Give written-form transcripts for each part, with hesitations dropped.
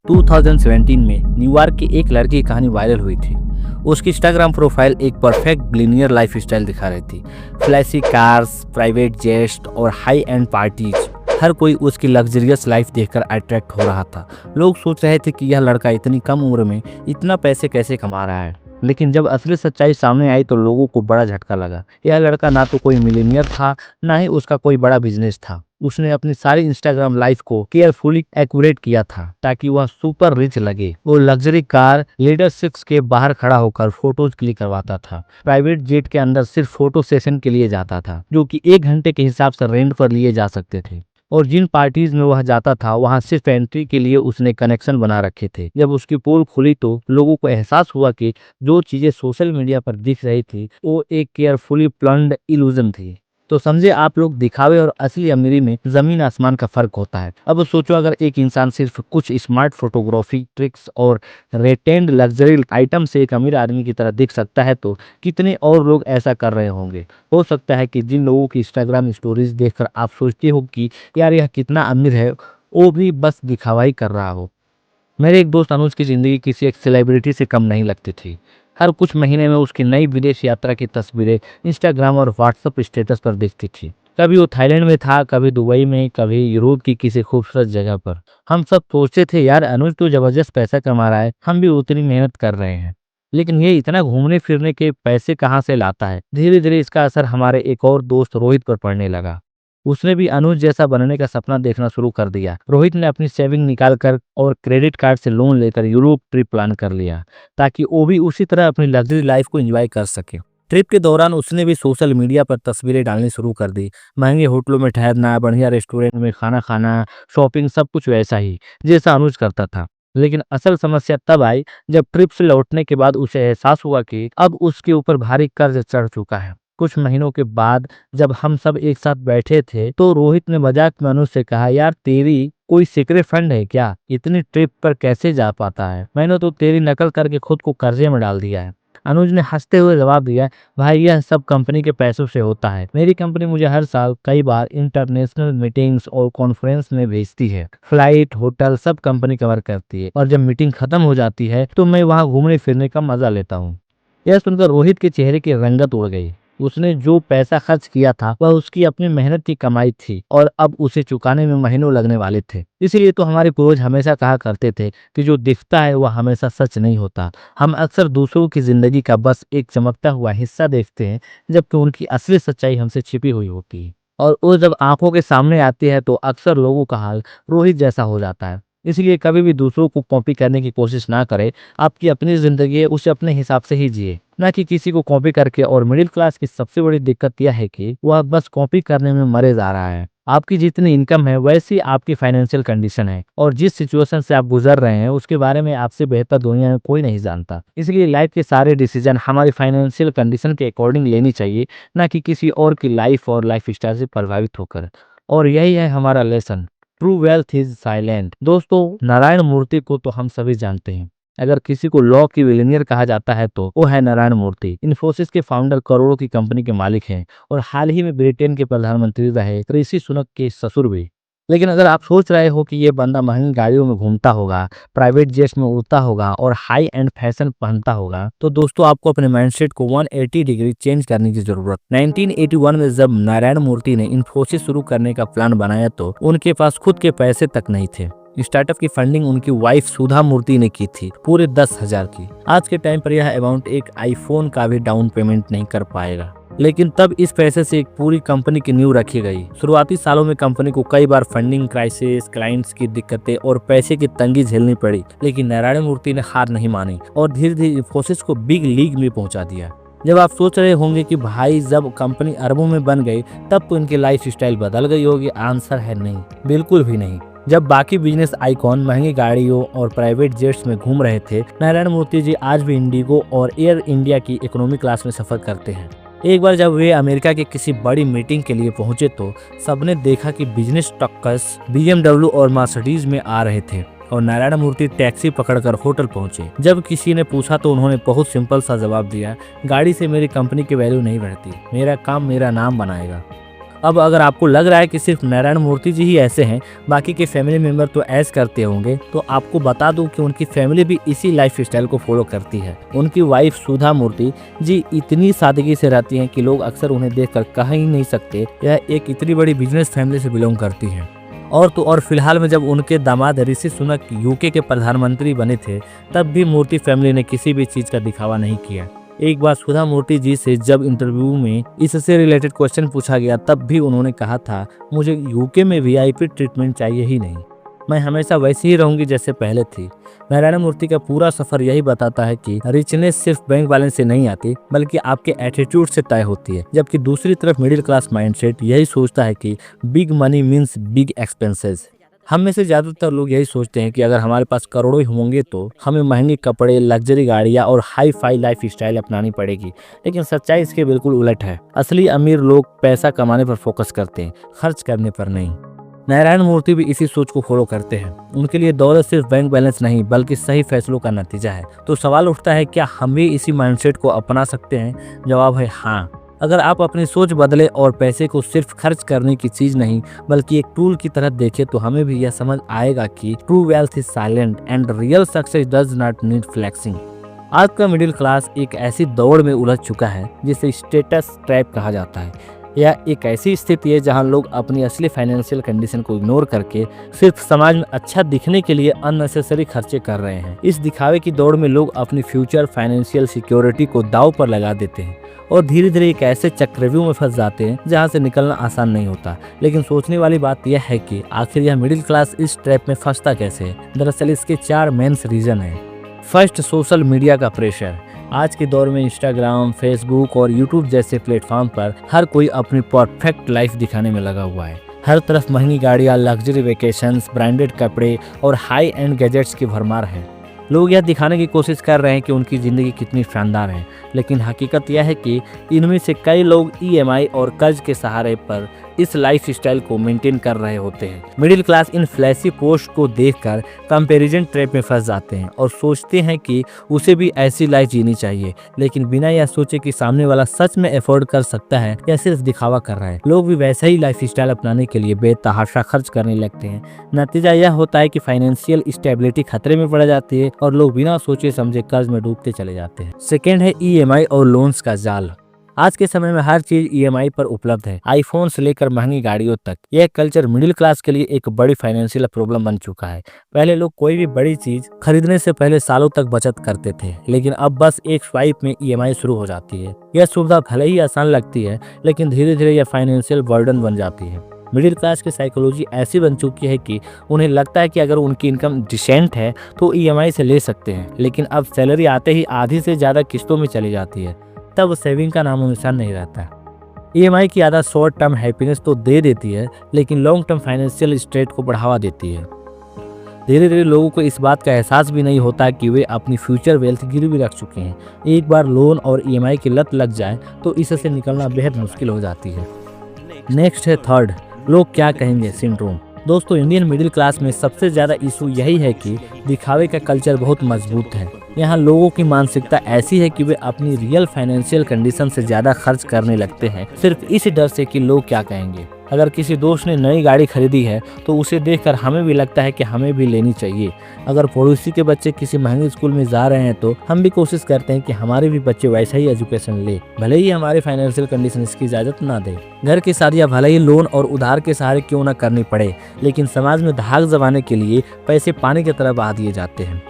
2017 में न्यूयॉर्क की एक लड़की की कहानी वायरल हुई थी। उसकी इंस्टाग्राम प्रोफाइल एक परफेक्ट बिलियनियर लाइफस्टाइल दिखा रही थी। फ्लैशी कार्स, प्राइवेट जेट्स और हाई एंड पार्टीज, हर कोई उसकी लग्जरियस लाइफ देखकर अट्रैक्ट हो रहा था। लोग सोच रहे थे कि यह लड़का इतनी कम उम्र में इतना पैसे कैसे कमा रहा है। लेकिन जब असली सच्चाई सामने आई तो लोगों को बड़ा झटका लगा। यह लड़का ना तो कोई मिलीनियर था, ना ही उसका कोई बड़ा बिजनेस था। उसने अपनी सारी इंस्टाग्राम लाइफ को केयरफुली एक्यूरेट किया था ताकि वह सुपर रिच लगे। वो लग्जरी कार लीडर 6 के बाहर खड़ा होकर फोटोज क्लिक करवाता था। प्राइवेट जेट के अंदर सिर्फ फोटो सेशन के लिए जाता था, जो कि 1 घंटे के हिसाब से रेंट पर लिए जा सकते थे। और जिन पार्टीज में वह जाता था वहां सिर्फ एंट्री के लिए उसने कनेक्शन बना रखे थे। जब उसकी पोल खुली तो लोगों को एहसास हुआ कि जो चीजें सोशल मीडिया पर दिख रही थी वो एक केयरफुली प्लान्ड इल्यूजन थी। तो समझे आप लोग, दिखावे और असली अमीरी में जमीन आसमान का फर्क होता है। अब सोचो, अगर एक इंसान सिर्फ कुछ स्मार्ट फोटोग्राफी ट्रिक्स और रेटेंड लग्जरी आइटम से एक अमीर आदमी की तरह दिख सकता है तो कितने और लोग ऐसा कर रहे होंगे। हो सकता है कि जिन लोगों की इंस्टाग्राम स्टोरीज देखकर आप सोचते हो कि यार यह कितना अमीर है, वो भी बस दिखावा ही कर रहा हो। मेरे एक दोस्त अनुज की जिंदगी किसी एक सेलिब्रिटी से कम नहीं लगती थी। हर कुछ महीने में उसकी नई विदेश यात्रा की तस्वीरें इंस्टाग्राम और व्हाट्सएप स्टेटस पर दिखती थी। कभी वो थाईलैंड में था, कभी दुबई में, कभी यूरोप की किसी खूबसूरत जगह पर। हम सब सोचते थे यार अनुज तो जबरदस्त पैसा कमा रहा है, हम भी उतनी मेहनत कर रहे हैं। लेकिन ये इतना घूमने फिरने के पैसे कहाँ से लाता है। धीरे धीरे इसका असर हमारे एक और दोस्त रोहित पर पड़ने लगा। उसने भी अनुज जैसा बनने का सपना देखना शुरू कर दिया। रोहित ने अपनी सेविंग निकाल कर और क्रेडिट कार्ड से लोन लेकर यूरोप ट्रिप प्लान कर लिया, ताकि वो भी उसी तरह अपनी लग्जरी लाइफ को एंजॉय कर सके। ट्रिप के दौरान उसने भी सोशल मीडिया पर तस्वीरें डालनी शुरू कर दी। महंगे होटलों में ठहरना, बढ़िया रेस्टोरेंट में खाना खाना, शॉपिंग, सब कुछ वैसा ही जैसा अनुज करता था। लेकिन असल समस्या तब आई जब ट्रिप से लौटने के बाद उसे एहसास हुआ कि अब उसके ऊपर भारी कर्ज चढ़ चुका है। कुछ महीनों के बाद जब हम सब एक साथ बैठे थे तो रोहित ने मजाक में अनुज से कहा, यार तेरी कोई सीक्रेट फंड है क्या? इतनी ट्रिप पर कैसे जा पाता है? मैंने तो तेरी नकल करके खुद को कर्जे में डाल दिया है। अनुज ने हंसते हुए जवाब दिया, भाई यह सब कंपनी के पैसों से होता है। मेरी कंपनी मुझे हर साल कई बार इंटरनेशनल मीटिंग्स और कॉन्फ्रेंस में भेजती है। फ्लाइट, होटल सब कंपनी कवर करती है, और जब मीटिंग खत्म हो जाती है तो मैं वहाँ घूमने फिरने का मजा लेता हूँ। यह सुनकर रोहित के चेहरे की रंगत उड़ गई। उसने जो पैसा खर्च किया था वह उसकी अपनी मेहनत की कमाई थी, और अब उसे चुकाने में महीनों लगने वाले थे। इसीलिए तो हमारे पूर्वज हमेशा कहा करते थे कि जो दिखता है वह हमेशा सच नहीं होता। हम अक्सर दूसरों की जिंदगी का बस एक चमकता हुआ हिस्सा देखते हैं, जबकि उनकी असली सच्चाई हमसे छिपी हुई होती है। और वो जब आंखों के सामने आती है तो अक्सर लोगों का हाल रोहित जैसा हो जाता है। इसलिए कभी भी दूसरों को कॉपी करने की कोशिश ना करें। आपकी अपनी जिंदगी है, उसे अपने हिसाब से ही जिए, ना कि किसी को कॉपी करके। और मिडिल क्लास की सबसे बड़ी दिक्कत यह है कि वह बस कॉपी करने में मरे जा रहा है। आपकी जितनी इनकम है वैसी आपकी फाइनेंशियल कंडीशन है, और जिस सिचुएशन से आप गुजर रहे हैं उसके बारे में आपसे बेहतर दुनिया में कोई नहीं जानता। इसलिए लाइफ के सारे डिसीजन हमारी फाइनेंशियल कंडीशन के अकॉर्डिंग लेनी चाहिए, ना कि किसी और की लाइफ और लाइफ स्टाइल से प्रभावित होकर। और यही है हमारा lesson, true wealth is silent. दोस्तों, नारायण मूर्ति को तो हम सभी जानते हैं। अगर किसी को लॉ की विलीनियर कहा जाता है तो वो है नारायण मूर्ति। इन्फोसिस के फाउंडर, करोड़ों की कंपनी के मालिक हैं, और हाल ही में ब्रिटेन के प्रधानमंत्री रहे ऋषि सुनक के ससुर भी। लेकिन अगर आप सोच रहे हो कि ये बंदा महंगी गाड़ियों में घूमता होगा, प्राइवेट जेट्स में उड़ता होगा और हाई एंड फैशन पहनता होगा, तो दोस्तों आपको अपने माइंडसेट को 180 डिग्री चेंज करने की जरूरत। 1981 में जब नारायण मूर्ति ने इन्फोसिस शुरू करने का प्लान बनाया तो उनके पास खुद के पैसे तक नहीं थे। स्टार्टअप की फंडिंग उनकी वाइफ सुधा मूर्ति ने की थी, पूरे 10,000 की। आज के टाइम पर यह अमाउंट एक आईफोन का भी डाउन पेमेंट नहीं कर पाएगा। लेकिन तब इस पैसे से एक पूरी कंपनी की नींव रखी गई। शुरुआती सालों में कंपनी को कई बार फंडिंग क्राइसिस, क्लाइंट्स की दिक्कतें और पैसे की तंगी झेलनी पड़ी, लेकिन नारायण मूर्ति ने हार नहीं मानी और धीरे धीरे इन्फोसिस को बिग लीग में पहुंचा दिया। जब आप सोच रहे होंगे कि भाई जब कंपनी अरबों में बन गई तब तो इनकी लाइफ स्टाइल बदल गई होगी, आंसर है नहीं, बिल्कुल भी नहीं। जब बाकी बिजनेस आइकॉन महंगी गाड़ियों और प्राइवेट जेट्स में घूम रहे थे, नारायण मूर्ति जी आज भी इंडिगो और एयर इंडिया की इकोनॉमी क्लास में सफर करते हैं। एक बार जब वे अमेरिका के किसी बड़ी मीटिंग के लिए पहुंचे तो सबने देखा कि बिजनेस ट्रक्स BMW और मर्सिडीज में आ रहे थे, और नारायण मूर्ति टैक्सी पकड़कर होटल पहुंचे। जब किसी ने पूछा तो उन्होंने बहुत सिंपल सा जवाब दिया, गाड़ी से मेरी कंपनी की वैल्यू नहीं बढ़ती, मेरा काम मेरा नाम बनाएगा। अब अगर आपको लग रहा है कि सिर्फ नारायण मूर्ति जी ही ऐसे हैं, बाकी के फैमिली मेंबर तो ऐश करते होंगे, तो आपको बता दूं कि उनकी फैमिली भी इसी लाइफ स्टाइल को फॉलो करती है। उनकी वाइफ सुधा मूर्ति जी इतनी सादगी से रहती हैं कि लोग अक्सर उन्हें देखकर कह ही नहीं सकते यह एक इतनी बड़ी बिजनेस फैमिली से बिलोंग करती हैं। और तो और फिलहाल में जब उनके दामाद ऋषि सुनक यूके के प्रधानमंत्री बने थे, तब भी मूर्ति फैमिली ने किसी भी चीज़ का दिखावा नहीं किया। एक बार सुधा मूर्ति जी से जब इंटरव्यू में इससे रिलेटेड क्वेश्चन पूछा गया, तब भी उन्होंने कहा था, मुझे यूके में वीआईपी ट्रीटमेंट चाहिए ही नहीं, मैं हमेशा वैसी ही रहूंगी जैसे पहले थी। नारायण मूर्ति का पूरा सफर यही बताता है कि रिचनेस सिर्फ बैंक बैलेंस से नहीं आती, बल्कि आपके एटीट्यूड से तय होती है। जबकि दूसरी तरफ मिडिल क्लास माइंडसेट यही सोचता है कि big money means big expenses. हम में से ज्यादातर लोग यही सोचते हैं कि अगर हमारे पास करोड़ों होंगे तो हमें महंगे कपड़े, लग्जरी गाड़ियां और हाई फाई लाइफ स्टाइल अपनानी पड़ेगी। लेकिन सच्चाई इसके बिल्कुल उलट है। असली अमीर लोग पैसा कमाने पर फोकस करते हैं, खर्च करने पर नहीं। नारायण मूर्ति भी इसी सोच को फॉलो करते हैं। उनके लिए दौलत सिर्फ बैंक बैलेंस नहीं, बल्कि सही फैसलों का नतीजा है। तो सवाल उठता है, क्या हम भी इसी माइंडसेट को अपना सकते हैं? जवाब है हाँ। अगर आप अपनी सोच बदले और पैसे को सिर्फ खर्च करने की चीज नहीं, बल्कि एक टूल की तरह देखें, तो हमें भी यह समझ आएगा कि true wealth is silent and real success does not need flexing. आज का मिडिल क्लास एक ऐसी दौड़ में उलझ चुका है जिसे स्टेटस ट्रैप कहा जाता है। यह एक ऐसी स्थिति है जहां लोग अपनी असली फाइनेंशियल कंडीशन को इग्नोर करके सिर्फ समाज में अच्छा दिखने के लिए अननेसेसरी खर्चे कर रहे हैं। इस दिखावे की दौड़ में लोग अपनी फ्यूचर फाइनेंशियल सिक्योरिटी को दांव पर लगा देते हैं और धीरे धीरे एक ऐसे चक्रव्यूह में फंस जाते हैं जहां से निकलना आसान नहीं होता। लेकिन सोचने वाली बात यह है कि आखिर यह मिडिल क्लास इस ट्रैप में फंसता कैसे है। दरअसल इसके 4 मेन रीजन है। फर्स्ट, सोशल मीडिया का प्रेशर। आज के दौर में इंस्टाग्राम, फेसबुक और यूट्यूब जैसे प्लेटफॉर्म पर हर कोई अपनी परफेक्ट लाइफ दिखाने में लगा हुआ है। हर तरफ महंगी गाड़ियाँ, लग्जरी वेकेशंस, ब्रांडेड कपड़े और हाई एंड गैजेट्स की भरमार है। लोग यह दिखाने की कोशिश कर रहे हैं कि उनकी ज़िंदगी कितनी शानदार है, लेकिन हकीकत यह है कि इनमें से कई लोग ईएमआई और कर्ज के सहारे पर इस लाइफ स्टाइल को मेंटेन कर रहे होते हैं। मिडिल क्लास इन फ्लैशी पोस्ट को देखकर कंपैरिजन ट्रैप में फंस जाते हैं और सोचते हैं कि उसे भी ऐसी लाइफ जीनी चाहिए, लेकिन बिना यह सोचे कि सामने वाला सच में अफोर्ड कर सकता है या सिर्फ दिखावा कर रहा है, लोग भी वैसा ही लाइफ स्टाइल अपनाने के लिए बेतहाशा खर्च करने लगते हैं। नतीजा यह होता है कि फाइनेंशियल स्टेबिलिटी खतरे में पड़ जाती है और लोग बिना सोचे समझे कर्ज में डूबते चले जाते हैं। सेकेंड है ईएमआई और लोन्स का जाल। आज के समय में हर चीज ईएमआई पर उपलब्ध है, आईफोन से लेकर महंगी गाड़ियों तक। यह कल्चर मिडिल क्लास के लिए एक बड़ी फाइनेंशियल प्रॉब्लम बन चुका है। पहले लोग कोई भी बड़ी चीज खरीदने से पहले सालों तक बचत करते थे, लेकिन अब बस एक स्वाइप में ईएमआई शुरू हो जाती है। यह सुविधा भले ही आसान लगती है, लेकिन धीरे धीरे यह फाइनेंशियल बर्डन बन जाती है। मिडिल क्लास की साइकोलॉजी ऐसी बन चुकी है कि उन्हें लगता है कि अगर उनकी इनकम डिसेंट है तो ईएमआई से ले सकते हैं, लेकिन अब सैलरी आते ही आधी से ज्यादा किस्तों में चली जाती है, तब सेविंग का नामो निशान नहीं रहता। ईएमआई की आदत शॉर्ट टर्म हैप्पीनेस तो दे देती है, लेकिन लॉन्ग टर्म फाइनेंशियल स्ट्रेस को बढ़ावा देती है। धीरे धीरे लोगों को इस बात का एहसास भी नहीं होता कि वे अपनी फ्यूचर वेल्थ गिरवी रख चुके हैं। एक बार लोन और ईएमआई की लत लग जाए तो इससे निकलना बेहद मुश्किल हो जाती है। नेक्स्ट है थर्ड, लोग क्या कहेंगे सिंड्रोम। दोस्तों, इंडियन मिडिल क्लास में सबसे ज़्यादा इशू यही है कि दिखावे का कल्चर बहुत मजबूत है। यहाँ लोगों की मानसिकता ऐसी है कि वे अपनी रियल फाइनेंशियल कंडीशन से ज़्यादा खर्च करने लगते हैं, सिर्फ इस डर से कि लोग क्या कहेंगे। अगर किसी दोस्त ने नई गाड़ी खरीदी है तो उसे देखकर हमें भी लगता है कि हमें भी लेनी चाहिए। अगर पड़ोसी के बच्चे किसी महंगे स्कूल में जा रहे हैं तो हम भी कोशिश करते हैं कि हमारे भी बच्चे वैसा ही एजुकेशन ले, भले ही हमारे फाइनेंशियल कंडीशन इसकी इजाज़त ना दे। घर की शादियाँ भले ही लोन और उधार के सहारे क्यों ना करनी पड़े, लेकिन समाज में धाक जमाने के लिए पैसे पानी की तरह बहा दिए जाते हैं।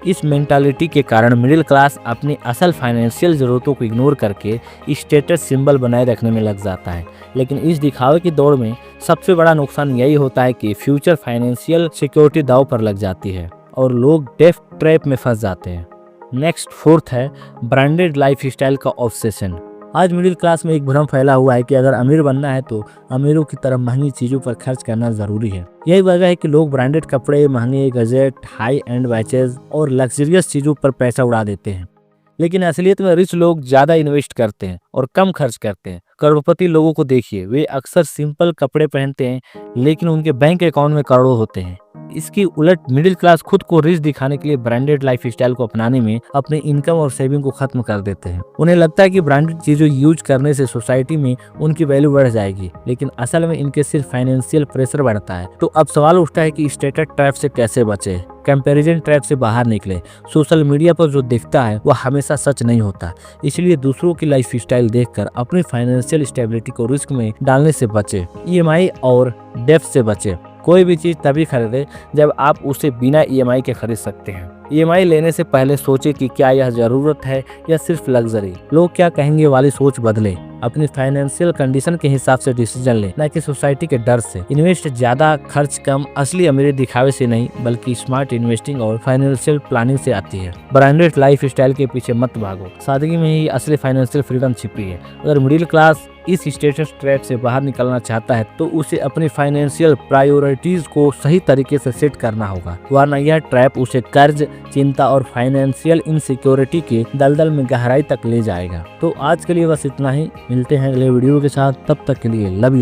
इस मेंटालिटी के कारण मिडिल क्लास अपनी असल फाइनेंशियल ज़रूरतों को इग्नोर करके स्टेटस सिंबल बनाए रखने में लग जाता है। लेकिन इस दिखावे की दौड़ में सबसे बड़ा नुकसान यही होता है कि फ्यूचर फाइनेंशियल सिक्योरिटी दांव पर लग जाती है और लोग डेफ ट्रैप में फंस जाते हैं। नेक्स्ट फोर्थ है ब्रांडेड लाइफ स्टाइल का ऑब्सेशन। आज मिडिल क्लास में एक भ्रम फैला हुआ है कि अगर अमीर बनना है तो अमीरों की तरह महंगी चीज़ों पर खर्च करना ज़रूरी है। यही वजह है कि लोग ब्रांडेड कपड़े, महंगे गैजेट, हाई एंड वॉचेज और लग्जरियस चीज़ों पर पैसा उड़ा देते हैं। लेकिन असलियत में रिच लोग ज्यादा इन्वेस्ट करते हैं और कम खर्च करते हैं। करोड़पति लोगों को देखिए, वे अक्सर सिंपल कपड़े पहनते हैं लेकिन उनके बैंक अकाउंट में करोड़ों होते हैं। इसकी उलट मिडिल क्लास खुद को रिच दिखाने के लिए ब्रांडेड लाइफ स्टाइल को अपनाने में अपने इनकम और सेविंग को खत्म कर देते हैं। उन्हें लगता है कि ब्रांडेड चीजें यूज करने से सोसाइटी में उनकी वैल्यू बढ़ जाएगी, लेकिन असल में इनके सिर्फ फाइनेंशियल प्रेशर बढ़ता है। तो अब सवाल उठता है कि स्टेटस ट्रैप से कैसे बचे, कंपैरिजन ट्रैप से बाहर निकले। सोशल मीडिया पर जो दिखता है वह हमेशा सच नहीं होता, इसलिए दूसरों की लाइफ स्टाइल देखकर अपनी फाइनेंशियल स्टेबिलिटी को रिस्क में डालने से बचे। ईएमआई और डेब्ट से बचे। कोई भी चीज तभी खरीदे जब आप उसे बिना ईएमआई के खरीद सकते हैं। ईएमआई लेने से पहले सोचे कि क्या यह जरूरत है या सिर्फ लग्जरी। लोग क्या कहेंगे वाली सोच बदले, अपनी फाइनेंशियल कंडीशन के हिसाब से डिसीजन ले, न कि सोसाइटी के डर से। इन्वेस्ट ज्यादा खर्च कम असली अमीरी दिखावे से नहीं, बल्कि स्मार्ट इन्वेस्टिंग और फाइनेंशियल प्लानिंग से आती है। ब्रांडेड लाइफ स्टाइल के पीछे मत भागो, सादगी में ही असली फाइनेंशियल फ्रीडम छिपी है। अगर मिडिल क्लास इस स्टेटस ट्रैप से बाहर निकलना चाहता है तो उसे अपनी फाइनेंशियल प्रायोरिटीज को सही तरीके से सेट करना होगा, वरना यह ट्रैप उसे कर्ज, चिंता और फाइनेंशियल इनसिक्योरिटी के दलदल में गहराई तक ले जाएगा। तो आज के लिए बस इतना ही, मिलते हैं अगले वीडियो के साथ, तब तक के लिए लव यू।